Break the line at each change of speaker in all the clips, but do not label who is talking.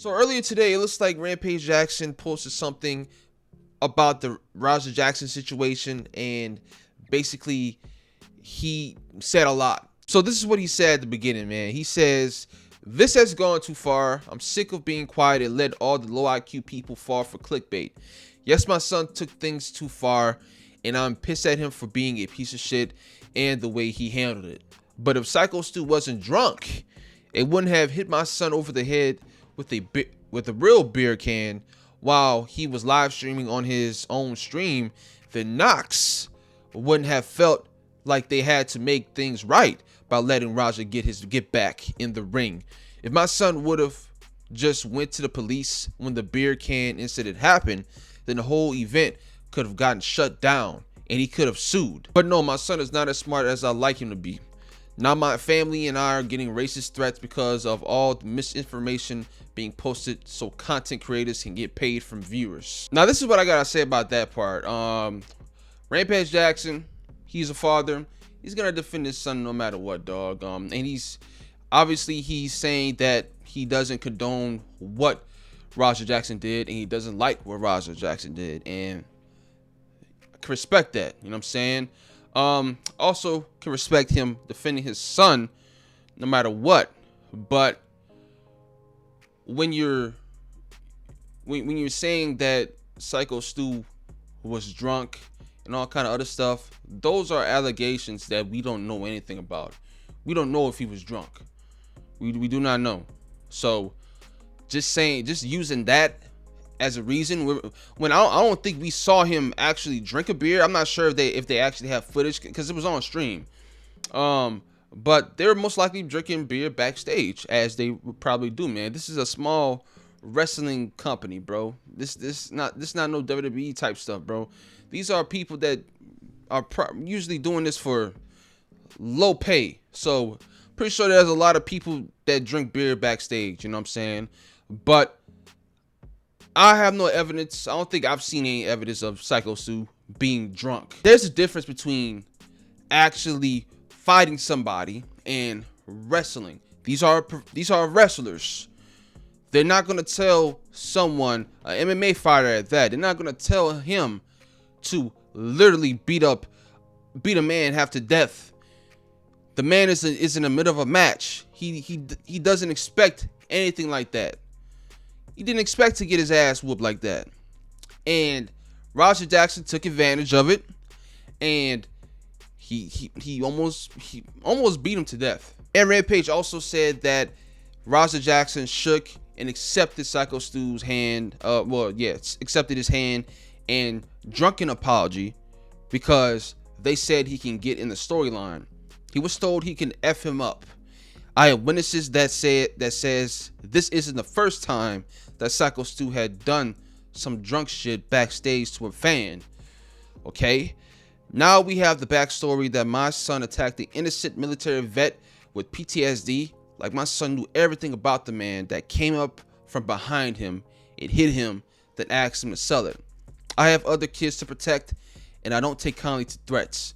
So earlier today, it looks like Rampage Jackson posted something about the Raja Jackson situation, and basically he said a lot. So this is what he said at the beginning, man. He says, "This has gone too far. I'm sick of being quiet and let all the low IQ people fall for clickbait. Yes, my son took things too far, and I'm pissed at him for being a piece of shit and the way he handled it. But if Syko Stu wasn't drunk, it wouldn't have hit my son over the head with a real beer can while he was live streaming on his own stream. Then Knox wouldn't have felt like they had to make things right by letting Raja get back in the ring. If my son would have just went to the police when the beer can incident happened, then the whole event could have gotten shut down and he could have sued. But no, my son is not as smart as I like him to be. Now my family and I are getting racist threats because of all the misinformation being posted so content creators can get paid from viewers." Now this is what I gotta say about that part. Rampage Jackson, he's a father. He's gonna defend his son no matter what, dog. And he's saying that he doesn't condone what Raja Jackson did, and he doesn't like what Raja Jackson did, and I can respect that. You know what I'm saying? Also can respect him defending his son no matter what. But when you're saying that Syko Stu was drunk and all kind of other stuff, those are allegations that we don't know anything about. We don't know if he was drunk. We do not know. So just using that as a reason, when I don't think we saw him actually drink a beer. I'm not sure if they actually have footage because it was on stream. But they're most likely drinking beer backstage, as they would probably do, man. This is a small wrestling company, bro. This not no WWE type stuff, bro. These are people that are usually doing this for low pay. So pretty sure there's a lot of people that drink beer backstage, you know what I'm saying? But I have no evidence. I don't think I've seen any evidence of Syko Stu being drunk. There's a difference between actually fighting somebody and wrestling. These are wrestlers. They're not gonna tell someone, an MMA fighter at that, they're not gonna tell him to literally beat a man half to death. The man is in the middle of a match. He doesn't expect anything like that. He didn't expect to get his ass whooped like that. And Raja Jackson took advantage of it, and he almost beat him to death. And Rampage also said that Raja Jackson shook and accepted Syko Stu's hand. Accepted his hand and drunken apology because they said he can get in the storyline. He was told he can F him up. I have witnesses that says this isn't the first time that Syko Stu had done some drunk shit backstage to a fan. Okay? Now we have the backstory that my son attacked the innocent military vet with PTSD. Like my son knew everything about the man that came up from behind him. It hit him, then asked him to sell it. I have other kids to protect, and I don't take kindly to threats.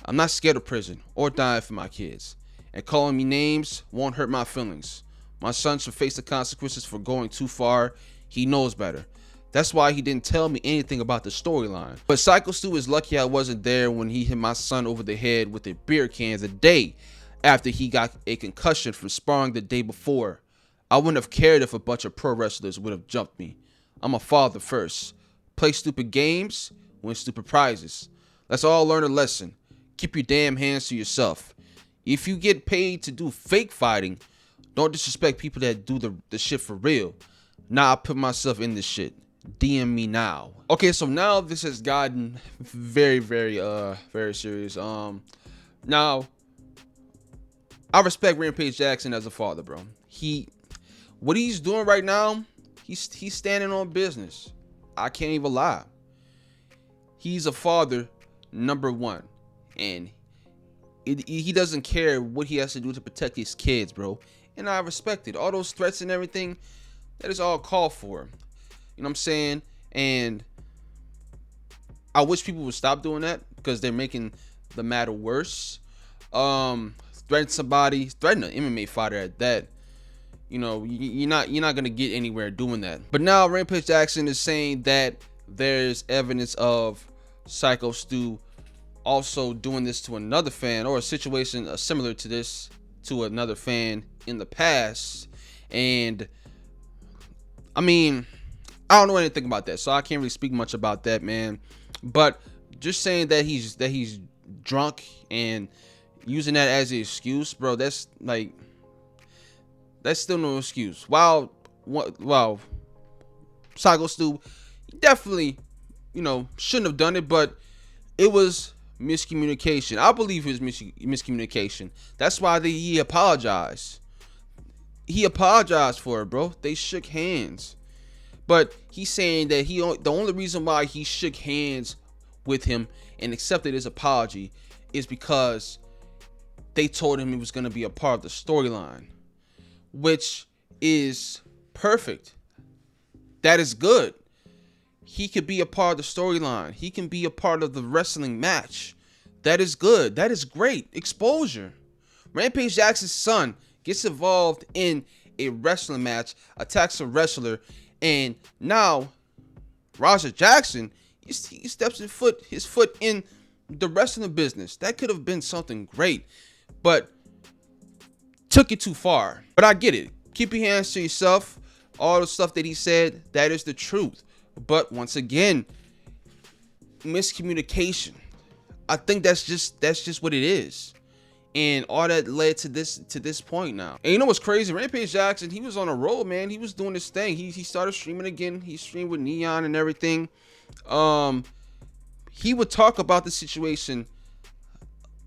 I'm not scared of prison or dying for my kids. And calling me names won't hurt my feelings. My son should face the consequences for going too far. He knows better. That's why he didn't tell me anything about the storyline. But Syko Stu is lucky I wasn't there when he hit my son over the head with a beer can the day after he got a concussion from sparring the day before. I wouldn't have cared if a bunch of pro wrestlers would have jumped me. I'm a father first. Play stupid games, win stupid prizes. Let's all learn a lesson. Keep your damn hands to yourself. If you get paid to do fake fighting, don't disrespect people that do the shit for real. Now I put myself in this shit. DM me now. Okay, so now this has gotten very, very, very serious. Now I respect Rampage Jackson as a father, bro. What he's doing right now, he's standing on business. I can't even lie. He's a father, number one, and he doesn't care what he has to do to protect his kids, bro. And I respect it. All those threats and everything, that is all called for. You know what I'm saying? And I wish people would stop doing that because they're making the matter worse. Threaten somebody, threaten an MMA fighter at that. you're not gonna get anywhere doing that. But now Rampage Jackson is saying that there's evidence of Syko Stu also doing this to another fan, or a situation similar to this to another fan in the past. And I mean, I don't know anything about that, so I can't really speak much about that, man. But just saying that he's drunk and using that as an excuse, bro, that's still no excuse. While Syko Stu definitely, shouldn't have done it, but it was miscommunication. I believe it was miscommunication. That's why he apologized. He apologized for it, bro. They shook hands. But he's saying that the only reason why he shook hands with him and accepted his apology is because they told him he was going to be a part of the storyline, which is perfect. That is good. He could be a part of the storyline. He can be a part of the wrestling match. That is good. That is great. Exposure. Rampage Jackson's son gets involved in a wrestling match, attacks a wrestler, and now Raja Jackson, he steps his foot in the wrestling business. That could have been something great, but took it too far. But I get it. Keep your hands to yourself. All the stuff that he said, that is the truth. But once again, miscommunication. I think that's just what it is. And all that led to this point now. And you know what's crazy? Rampage Jackson, he was on a roll, man. He was doing this thing. He started streaming again. He streamed with Neon and everything. He would talk about the situation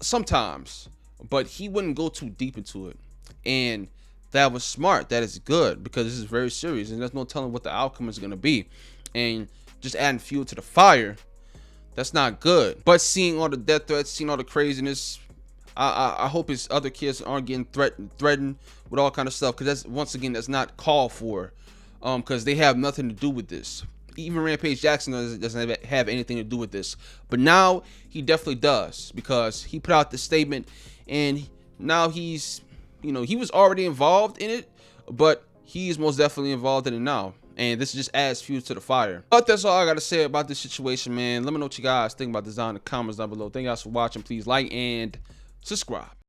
sometimes, but he wouldn't go too deep into it. And that was smart. That is good, because this is very serious and there's no telling what the outcome is going to be. And just adding fuel to the fire, that's not good. But seeing all the death threats, seeing all the craziness, I hope his other kids aren't getting threatened with all kind of stuff, because that's, once again, that's not called for, because they have nothing to do with this. Even Rampage Jackson doesn't have anything to do with this, but now he definitely does, because he put out the statement, and now he's, he was already involved in it, but he's most definitely involved in it now. And this just adds fuel to the fire. But that's all I got to say about this situation, man. Let me know what you guys think about this down in the comments down below. Thank you guys for watching. Please like and subscribe.